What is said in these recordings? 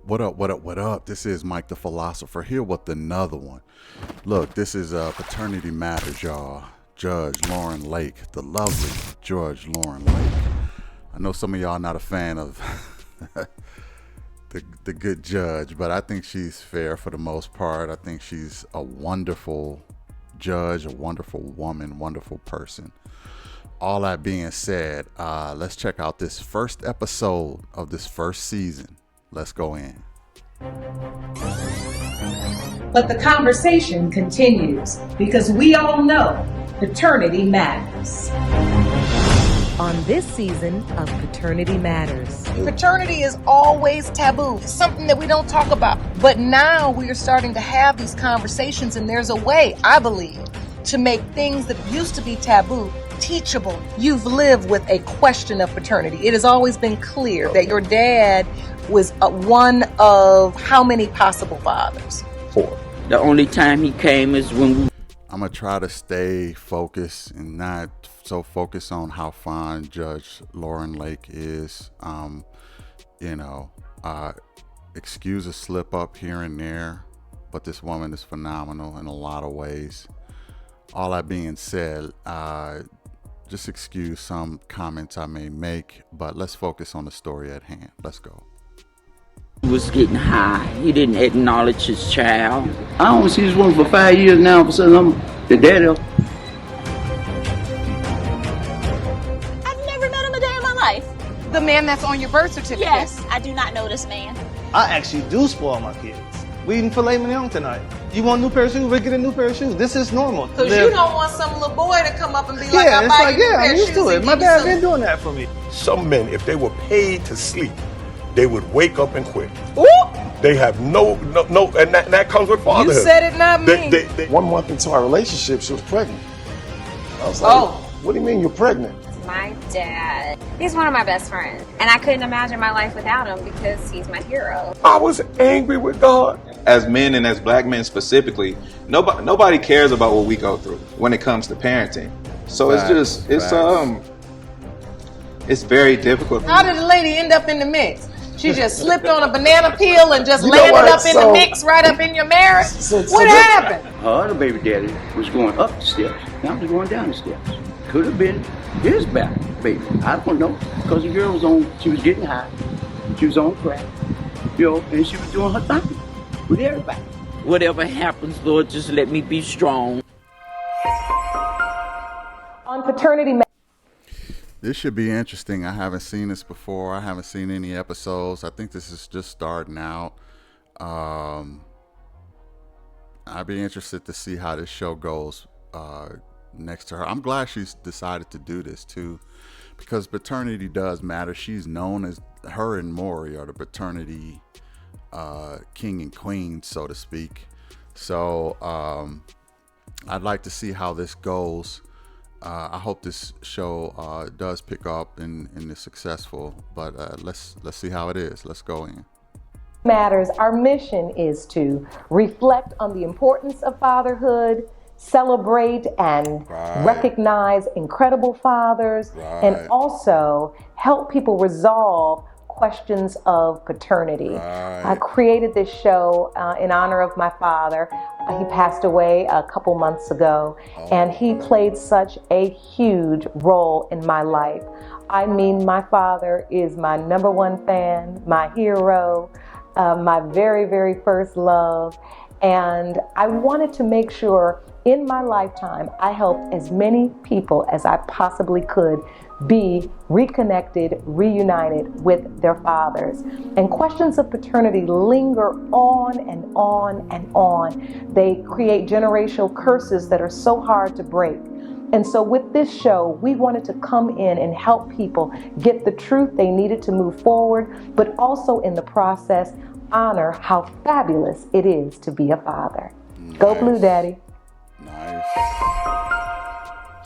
What up, what up, what up? This is Mike the Philosopher here with another one. Look, this is Paternity Matters, y'all. Judge Lauren Lake, the lovely Judge Lauren Lake. I know some of y'all not a fan of the good judge, but I think she's fair for the most part. I think she's a wonderful judge, a wonderful woman, wonderful person. All that being said, let's check out this first episode of this first season. Let's go in. But the conversation continues because we all know paternity matters. On this season of Paternity Matters. Paternity is always taboo. It's something that we don't talk about. But now we are starting to have these conversations, and there's a way, I believe, to make things that used to be taboo teachable. You've lived with a question of paternity. It has always been clear that your dad was one of how many possible fathers? 4. The only time he came is when I'm going to try to stay focused and not so focused on how fine Judge Lauren Lake is. Excuse a slip up here and there, but this woman is phenomenal in a lot of ways. All that being said, just excuse some comments I may make, but let's focus on the story at hand. Let's go. he was getting high, he didn't acknowledge his child. I only see this woman for 5 years now. For sudden I'm the daddy. I've never met him a day in my life. The man that's on your birth certificate. Yes, I do not know this man. I actually do spoil my kids. We eating filet mignon tonight. You want a new pair of shoes? We'll get a new pair of shoes. This is normal. Because you don't want some little boy to come up and be like, Yeah, I it's buy like, you a yeah, pair I'm of used shoes to it. and My give you dad some. been doing that for me. Some men, if they were paid to sleep, they would wake up and quit. Ooh, They have no, and that comes with fatherhood. you said it, not me. They, 1 month into our relationship, she was pregnant. I was like, Oh. what do you mean you're pregnant? My dad, he's one of my best friends. And I couldn't imagine my life without him because he's my hero. I was angry with God. As men and as black men specifically, nobody cares about what we go through when it comes to parenting. So it's very difficult. How did the lady end up in the mix? She just slipped on a banana peel and just You know landed what? up in the mix right up in your marriage? So What this- happened? Her other baby daddy was going up the steps. Now was going down the steps. Could have been his back, baby. I don't know. Because the girl she was getting high. She was on crack. And she was doing her thing with everybody. Whatever happens, Lord, just let me be strong. On paternity This should be interesting. I haven't seen this before. I haven't seen any episodes. I think this is just starting out. I'd be interested to see how this show goes next to her. I'm glad she's decided to do this too, because paternity does matter. She's known as, her and Maury are the paternity king and queen, so to speak. So I'd like to see how this goes. I hope this show does pick up and is successful, but let's see how it is. Let's go in. Matters. Our mission is to reflect on the importance of fatherhood, celebrate and recognize incredible fathers, and also help people resolve questions of paternity. I created this show in honor of my father. He passed away a couple months ago, and he played such a huge role in my life. I mean, my father is my number one fan, my hero, my very, very first love. And I wanted to make sure in my lifetime I helped as many people as I possibly could be reconnected, reunited with their fathers. And questions of paternity linger on and on and on. They create generational curses that are so hard to break. And so with this show, we wanted to come in and help people get the truth they needed to move forward, but also in the process, honor how fabulous it is to be a father. Nice. Go Blue Daddy. Nice.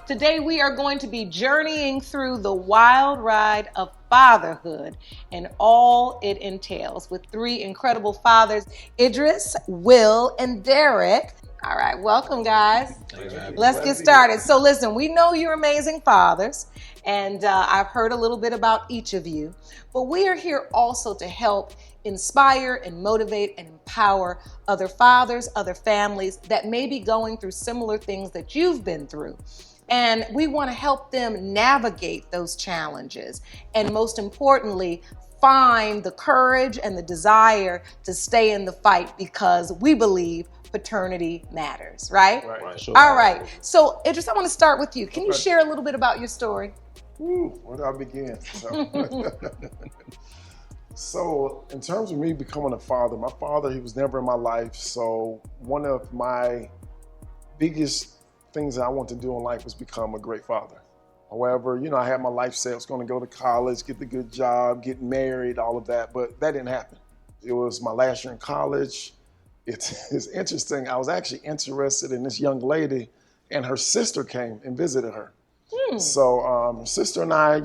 Today we are going to be journeying through the wild ride of fatherhood and all it entails with three incredible fathers, Idris, Will, and Derek. All right, welcome guys. Let's get started. So listen, we know you're amazing fathers, and I've heard a little bit about each of you, but we are here also to help inspire and motivate and empower other fathers, other families that may be going through similar things that you've been through. And we want to help them navigate those challenges. And most importantly, find the courage and the desire to stay in the fight, because we believe paternity matters, right? Right. Sure. All right. So, Idris, I want to start with you. Can you share a little bit about your story? Where do I begin? So, in terms of me becoming a father, my father, he was never in my life. So, one of my biggest things that I want to do in life was become a great father. However, I had my life set. I was going to go to college, get the good job, get married, all of that, but that didn't happen. It was my last year in college. It's interesting. I was actually interested in this young lady, and her sister came and visited her. So her sister and I,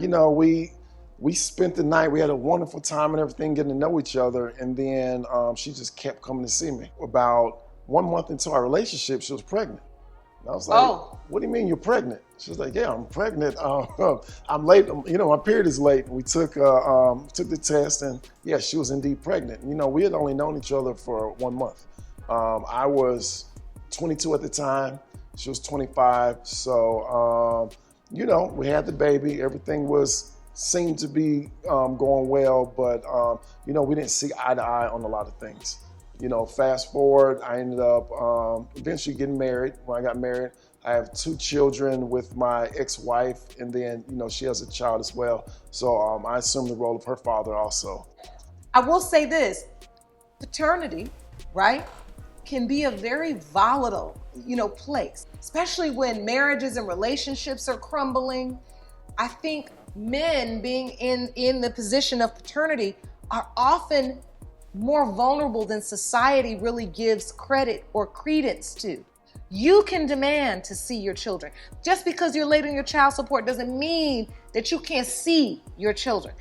we spent the night. We had a wonderful time and everything, getting to know each other. And then she just kept coming to see me. About 1 month into our relationship, she was pregnant. And I was like, What do you mean you're pregnant? She was like, yeah, I'm pregnant. I'm late. My period is late. We took the test, and yeah, she was indeed pregnant. We had only known each other for 1 month. I was 22 at the time. She was 25. So, we had the baby. Everything seemed to be going well, but we didn't see eye to eye on a lot of things. Fast forward, I ended up eventually getting married. When I got married, I have 2 children with my ex-wife, and then, she has a child as well. So I assumed the role of her father also. I will say this, paternity, right, can be a very volatile, place, especially when marriages and relationships are crumbling. I think men being in the position of paternity are often more vulnerable than society really gives credit or credence to. You can demand to see your children. Just because you're late on your child support doesn't mean that you can't see your children.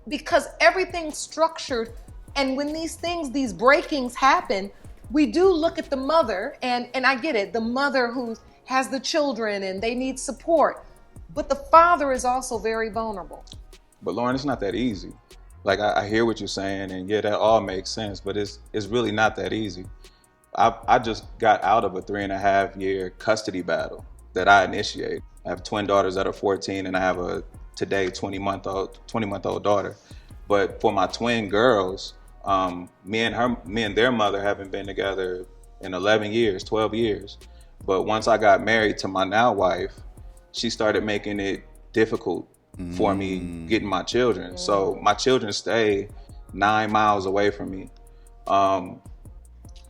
Because everything's structured, and when these breakings happen, we do look at the mother, and I get it, the mother who has the children and they need support, but the father is also very vulnerable. But Lauren, it's not that easy. I hear what you're saying, and yeah, that all makes sense, but it's really not that easy. I just got out of a 3.5-year custody battle that I initiated. I have twin daughters that are 14, and I have a today 20-month-old daughter. But for my twin girls, me and their mother haven't been together in 11 years, 12 years. But once I got married to my now wife, she started making it difficult for me getting my children. So my children stay 9 miles away from me.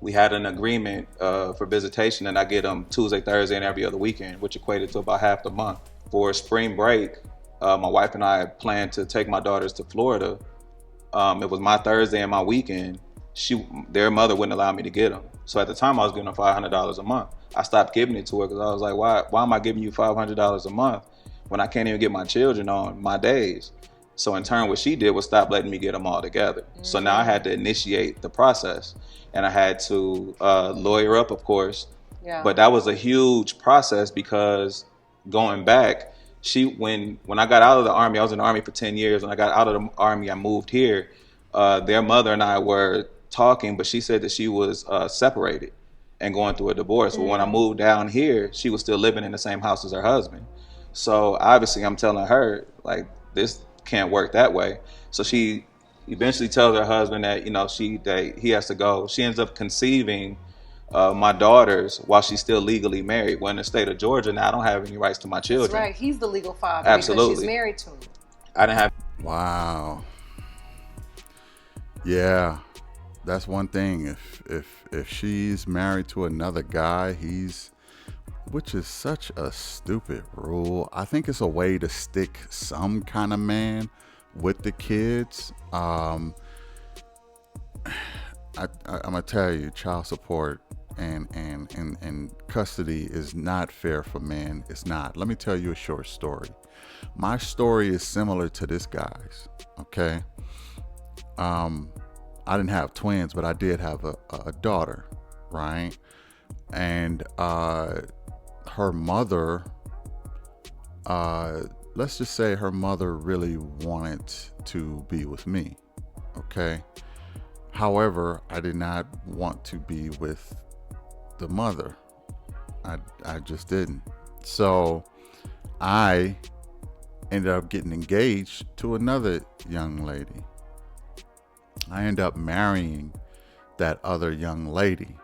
We had an agreement for visitation, and I get them Tuesday, Thursday, and every other weekend, which equated to about half the month. For spring break, my wife and I planned to take my daughters to Florida. It was my Thursday and my weekend. Their mother wouldn't allow me to get them. So at the time, I was giving them $500 a month. I stopped giving it to her because I was like, why am I giving you $500 a month when I can't even get my children on my days? So in turn, what she did was stop letting me get them all together. So now I had to initiate the process, and I had to lawyer up, of course. Yeah. But that was a huge process because going back, when I got out of the Army, I was in the Army for 10 years. When I got out of the Army, I moved here. Their mother and I were talking, but she said that she was separated and going through a divorce. But when I moved down here, she was still living in the same house as her husband. So obviously I'm telling her, this can't work that way. So she eventually tells her husband that, that he has to go. She ends up conceiving my daughters while she's still legally married. Well, in the state of Georgia now, I don't have any rights to my children. That's right. He's the legal father. Absolutely. Because she's married to him. I didn't have. Wow. Yeah, that's one thing. If she's married to another guy, which is such a stupid rule. I think it's a way to stick some kind of man with the kids. I'm gonna tell you, child support and custody is not fair for men. It's not. Let me tell you a short story. My story is similar to this guy's. Okay. I didn't have twins, but I did have a daughter, right? And her mother, let's just say her mother really wanted to be with me. Okay. However, I did not want to be with the mother. I just didn't. So I ended up getting engaged to another young lady. I ended up marrying that other young lady.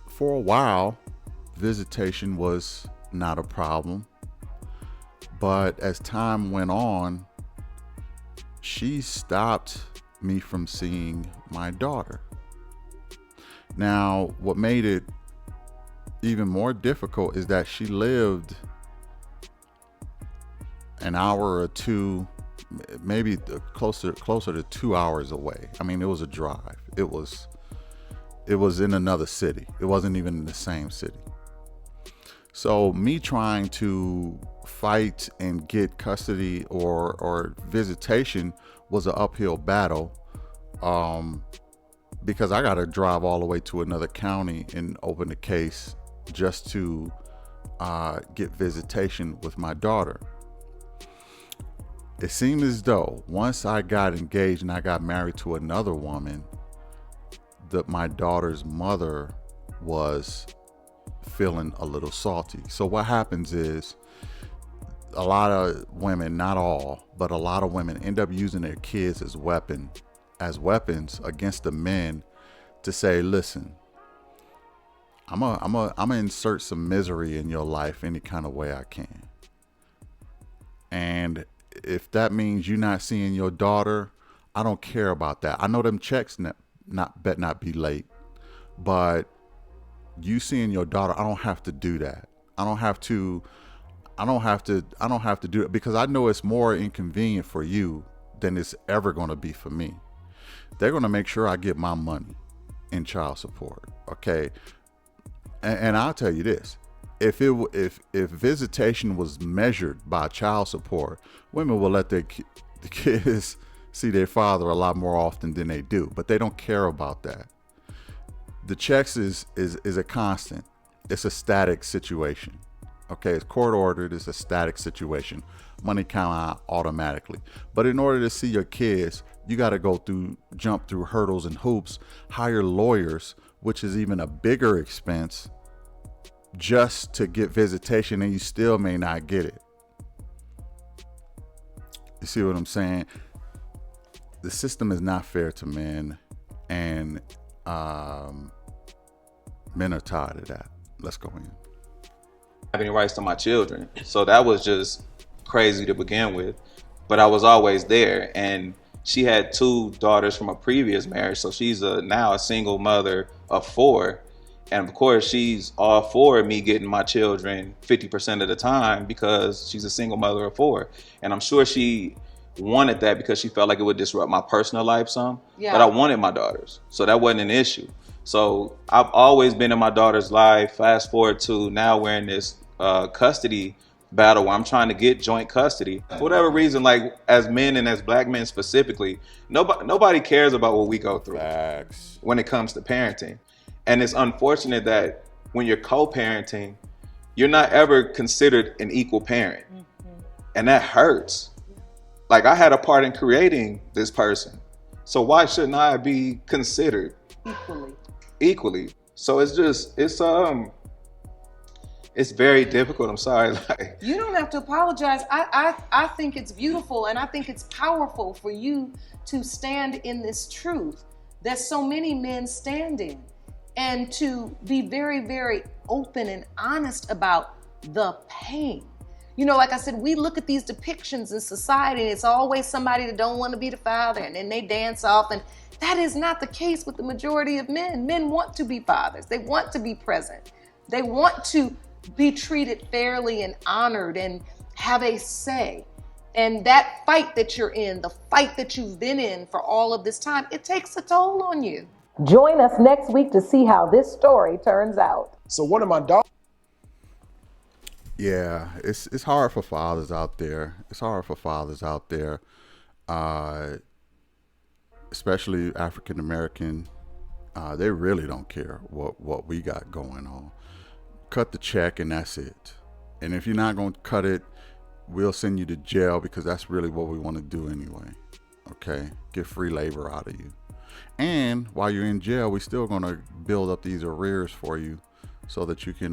For a while, visitation was not a problem. But as time went on, she stopped me from seeing my daughter. Now, what made it even more difficult is that she lived an hour or two, maybe closer to 2 hours away. I mean, it was a drive. It was in another city. It wasn't even in the same city. So me trying to fight and get custody or visitation was an uphill battle, because I got to drive all the way to another county and open a case just to get visitation with my daughter. It seemed as though once I got engaged and I got married to another woman, that my daughter's mother was feeling a little salty. So what happens is a lot of women, not all, but a lot of women end up using their kids as weapons against the men to say, listen, I'm gonna insert some misery in your life any kind of way I can. And if that means you not seeing your daughter, I don't care about that. I know them checks bet not be late, but you seeing your daughter, I don't have to do that. I don't have to do it, because I know it's more inconvenient for you than it's ever going to be for me. They're going to make sure I get my money in child support. Okay. And I'll tell you this, if visitation was measured by child support, women will let the kids see their father a lot more often than they do, but they don't care about that. The checks is a constant. It's a static situation. Okay, it's court ordered. It's a static situation. Money come out automatically. But in order to see your kids, you got to jump through hurdles and hoops, hire lawyers, which is even a bigger expense, just to get visitation, and you still may not get it. You see what I'm saying? The system is not fair to men, and men are tired of that. Let's go in. Have any rights to my children, so that was just crazy to begin with. But I was always there, and she had 2 daughters from a previous marriage, so she's now a single mother of 4. And of course, she's all for me getting my children 50% of the time because she's a single mother of 4. And I'm sure she wanted that because she felt like it would disrupt my personal life some. Yeah. But I wanted my daughters, so that wasn't an issue. So I've always been in my daughter's life. Fast forward to now, we're in this custody battle where I'm trying to get joint custody. For whatever reason, like as men and as black men specifically, nobody cares about what we go through. Facts. When it comes to parenting. And it's unfortunate that when you're co-parenting, you're not ever considered an equal parent. Mm-hmm. And that hurts. Like, I had a part in creating this person. So why shouldn't I be considered equally? So it's very difficult. I'm sorry. You don't have to apologize. I think it's beautiful, and I think it's powerful for you to stand in this truth that so many men stand in, and to be very, very open and honest about the pain. You know, like I said, we look at these depictions in society, and it's always somebody that don't want to be the father, and then they dance off, and that is not the case with the majority of men. Men want to be fathers. They want to be present. They want to be treated fairly and honored and have a say. And that fight that you're in, the fight that you've been in for all of this time, it takes a toll on you. Join us next week to see how this story turns out. So one of my daughters. Yeah, it's hard for fathers out there. It's hard for fathers out there, especially African American. They really don't care what we got going on. Cut the check and that's it. And if you're not going to cut it, we'll send you to jail, because that's really what we want to do anyway. Okay, get free labor out of you. And while you're in jail, we're still going to build up these arrears for you so that you can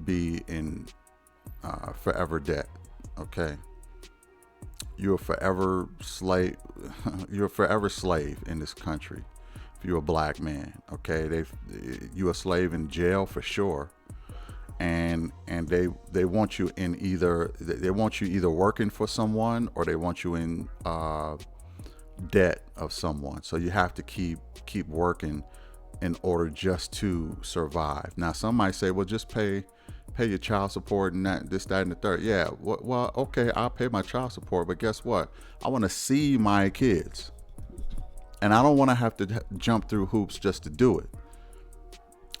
be in forever debt. Okay, you're a forever slave. You're a forever slave in this country. If you're a black man, okay, you're a slave in jail for sure. And they want you in either working for someone, or they want you in debt of someone. So you have to keep working in order just to survive. Now, some might say, well, just pay your child support and this, that, and the third. Yeah, well, okay, I'll pay my child support, but guess what? I want to see my kids, and I don't want to have to jump through hoops just to do it.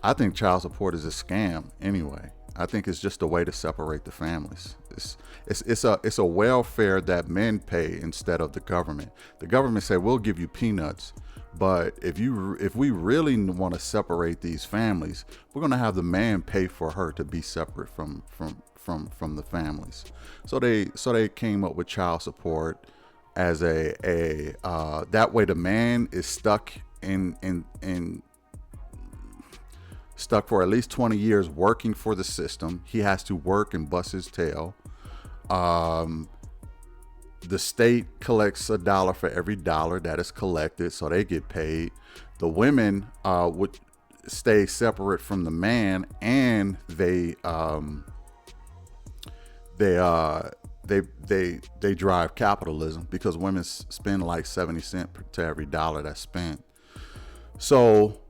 I think child support is a scam anyway. I think it's just a way to separate the families. It's a welfare that men pay instead of the government. The government say, we'll give you peanuts, but if we really want to separate these families, we're going to have the man pay for her to be separate from the families. So they came up with child support as that way the man is stuck stuck for at least 20 years working for the system. He has to work and bust his tail. The state collects $1 for every dollar that is collected, so they get paid. The women would stay separate from the man, and they drive capitalism because women spend like 70 cents to every dollar that's spent. So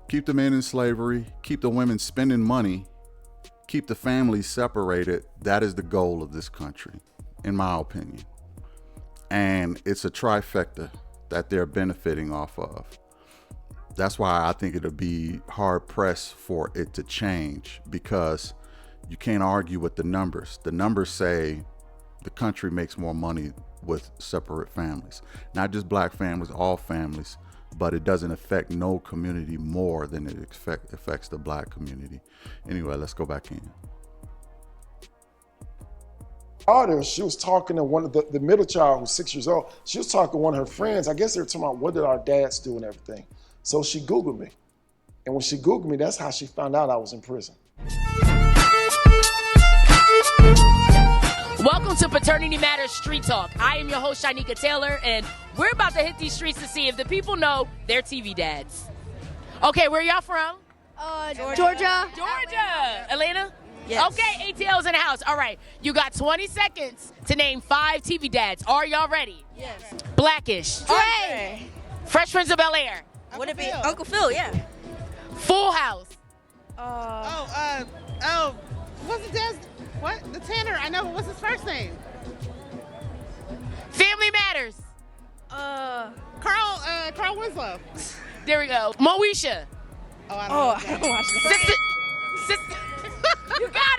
keep the men in slavery, keep the women spending money, keep the families separated. That is the goal of this country, in my opinion. And it's a trifecta that they're benefiting off of. That's why I think it'll be hard pressed for it to change, because you can't argue with the numbers. The numbers say the country makes more money with separate families, not just black families, all families. But it doesn't affect no community more than it affects the black community. Anyway, let's go back in. Daughter, she was talking to one of the middle child who's 6 years old. She was talking to one of her friends. I guess they were talking about what did our dads do and everything. So she Googled me. And when she Googled me, that's how she found out I was in prison. Welcome to Paternity Matters Street Talk. I am your host, Shanika Taylor, and we're about to hit these streets to see if the people know their TV dads. Okay, where y'all from? Georgia. Georgia. Elena? Yes. Okay, ATL's in the house. All right, you got 20 seconds to name 5 TV dads. Are y'all ready? Yes. Blackish. Dre. Fresh Prince of Bel-Air. Would it be Uncle Phil? Yeah. Full House. What's the dad's? What? The Tanner. I know. What's his first name? Family Matters. Carl Winslow. There we go. Moesha. I don't watch that. Sister. You got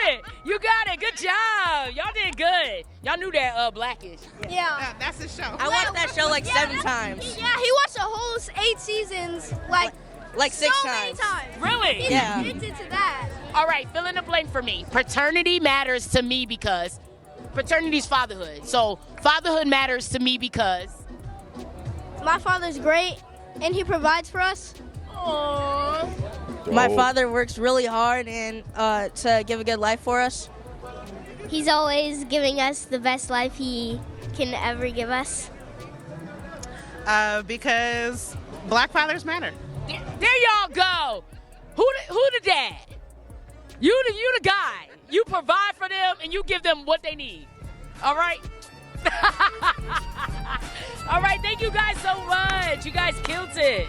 it. Good job. Y'all did good. Y'all knew that Blackish. Yeah. That's his show. I watched that show like 7 times. Yeah, he watched the whole 8 seasons like 6 so many times. times. Really? Yeah. He's into that. All right, fill in the blank for me. Paternity matters to me because paternity's fatherhood. So fatherhood matters to me because My father's great, and he provides for us. Aww. My father works really hard and to give a good life for us. He's always giving us the best life he can ever give us. Because black fathers matter. There y'all go. Who the dad? You the guy. You provide for them and you give them what they need. All right? All right, thank you guys so much. You guys killed it.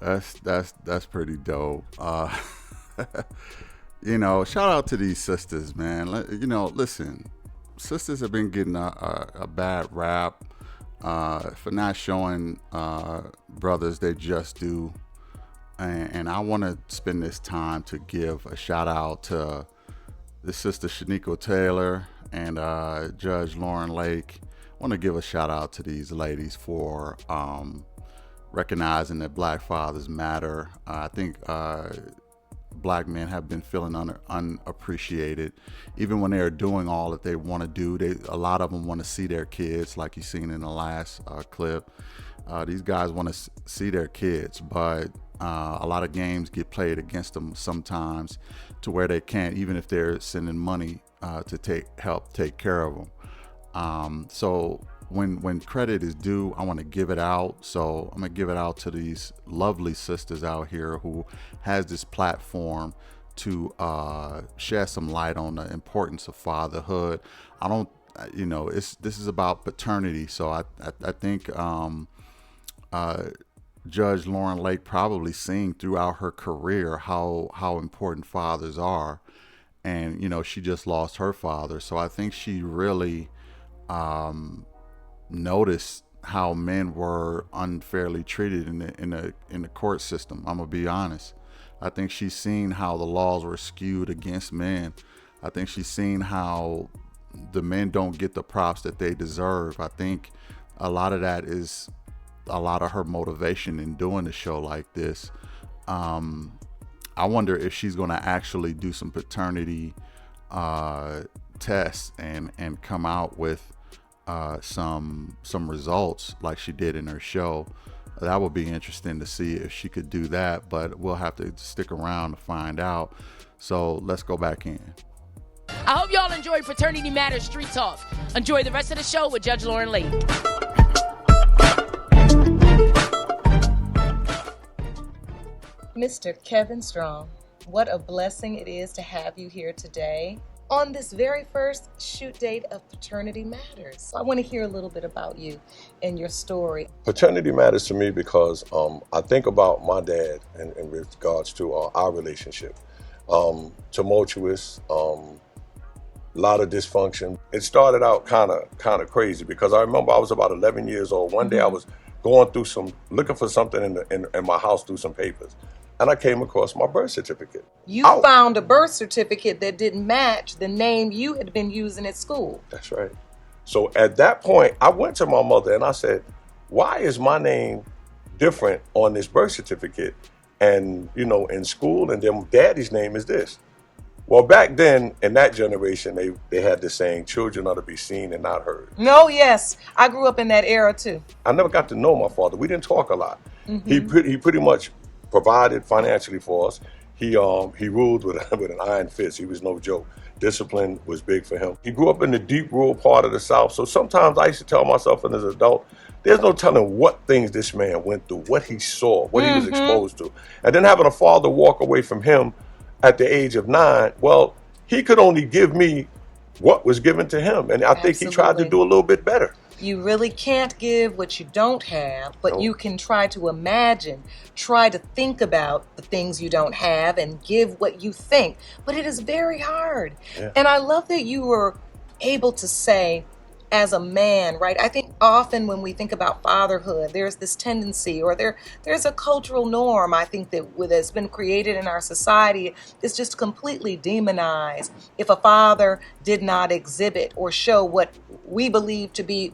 That's pretty dope. Shout out to these sisters, man. Listen, sisters have been getting a bad rap for not showing brothers they just do. And I want to spend this time to give a shout out to the sister Shanika Taylor and Judge Lauren Lake. I want to give a shout out to these ladies for recognizing that black fathers matter. I think black men have been feeling unappreciated, even when they're doing all that they want to do. A lot of them want to see their kids, like you seen in the last clip. These guys want to see their kids, but a lot of games get played against them sometimes, to where they can't, even if they're sending money to help take care of them. So when credit is due, I want to give it out. So I'm gonna give it out to these lovely sisters out here who has this platform to shed some light on the importance of fatherhood. I don't, this is about paternity. So I think Judge Lauren Lake probably seen throughout her career how important fathers are, and she just lost her father. So I think she really noticed how men were unfairly treated in the court system. I'm gonna be honest. I think she's seen how the laws were skewed against men. I think she's seen how the men don't get the props that they deserve. I think a lot of that is a lot of her motivation in doing a show like this. I wonder if she's gonna actually do some paternity tests and come out with some results like she did in her show. That would be interesting to see if she could do that, but we'll have to stick around to find out. So let's go back in. I hope y'all enjoyed Paternity Matters Street Talk. Enjoy the rest of the show with Judge Lauren Lake. Mr. Kevin Strong, what a blessing it is to have you here today on this very first shoot date of Paternity Matters. So I want to hear a little bit about you and your story. Paternity matters to me because I think about my dad in regards to our relationship. Tumultuous, a lot of dysfunction. It started out kind of crazy because I remember I was about 11 years old. One day I was going through looking for something in my house through some papers. And I came across my birth certificate. You found a birth certificate that didn't match the name you had been using at school. That's right. So at that point, I went to my mother and I said, why is my name different on this birth certificate and, in school, and then daddy's name is this? Well, back then, in that generation, they had the saying, children are to be seen and not heard. No, yes. I grew up in that era, too. I never got to know my father. We didn't talk a lot. He pretty much provided financially for us. He ruled with an iron fist. He was no joke. Discipline was big for him. He grew up in the deep rural part of the South. So sometimes I used to tell myself as an adult, there's no telling what things this man went through, what he saw, what he was exposed to. And then having a father walk away from him at the age of 9, well, he could only give me what was given to him. And I think he tried to do a little bit better. You really can't give what you don't have, but you can try to imagine, try to think about the things you don't have and give what you think. But it is very hard. Yeah. And I love that you were able to say, as a man, right? I think often when we think about fatherhood, there's this tendency, or there's a cultural norm, I think, that's been created in our society. It's just completely demonized if a father did not exhibit or show what we believe to be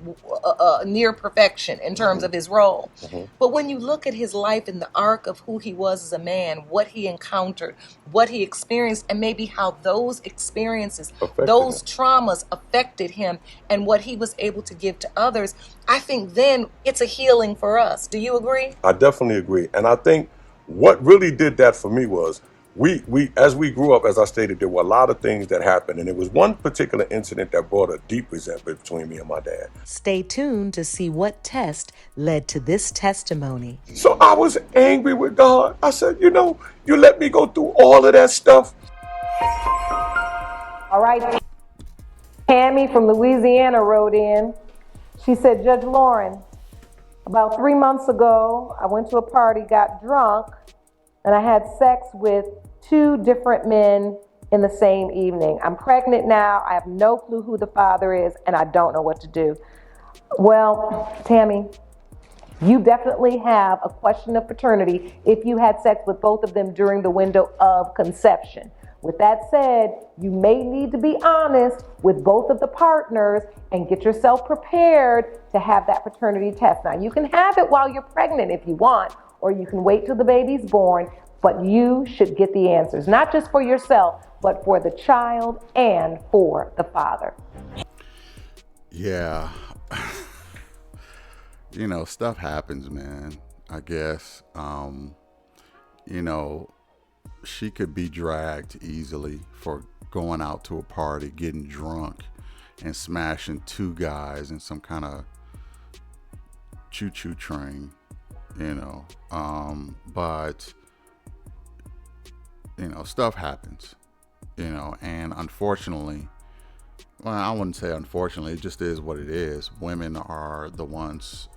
near perfection in terms of his role. But when you look at his life in the arc of who he was as a man, what he encountered, what he experienced, and maybe how those experiences, those traumas affected him and what he was able to give to others, I think then it's a healing for us. Do you agree? I definitely agree. And I think what really did that for me was we as we grew up, as I stated, there were a lot of things that happened. And it was one particular incident that brought a deep resentment between me and my dad. Stay tuned to see what test led to this testimony. So I was angry with God. I said, you let me go through all of that stuff. All right. Tammy from Louisiana wrote in. She said, Judge Lauren, about 3 months ago, I went to a party, got drunk, and I had sex with 2 different men in the same evening. I'm pregnant now. I have no clue who the father is, and I don't know what to do. Well, Tammy, you definitely have a question of paternity if you had sex with both of them during the window of conception. With that said, you may need to be honest with both of the partners and get yourself prepared to have that paternity test. Now, you can have it while you're pregnant if you want, or you can wait till the baby's born. but you should get the answers, not just for yourself, but for the child and for the father. Yeah. Stuff happens, man. I guess. She could be dragged easily for going out to a party, getting drunk, and smashing two guys in some kind of choo-choo train, but stuff happens, and unfortunately, well, I wouldn't say unfortunately, it just is what it is. Women are the ones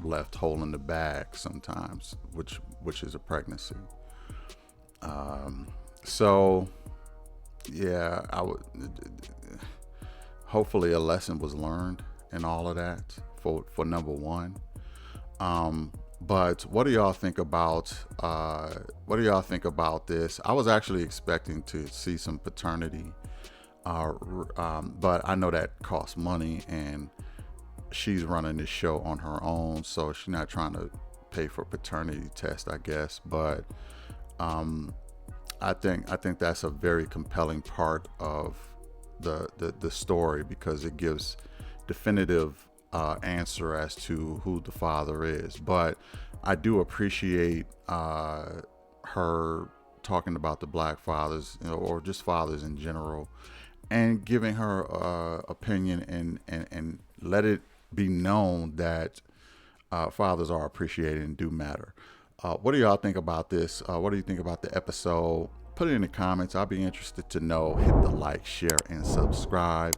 left holding the bag sometimes, which is a pregnancy. So yeah, hopefully a lesson was learned in all of that for number one. But what do y'all think about this? I was actually expecting to see some paternity, but I know that costs money, and she's running this show on her own, so she's not trying to pay for paternity test, I guess. But I think that's a very compelling part of the story, because it gives definitive answer as to who the father is. But I do appreciate her talking about the black fathers, or just fathers in general, and giving her opinion, and let it be known that fathers are appreciated and do matter. What do y'all think about this? What do you think about the episode? Put it in the comments. I'll be interested to know. Hit the like, share, and subscribe.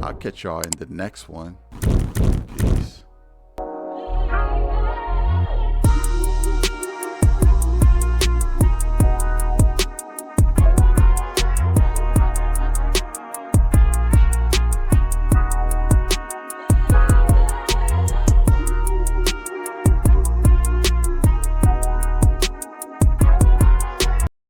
I'll catch y'all in the next one. Peace.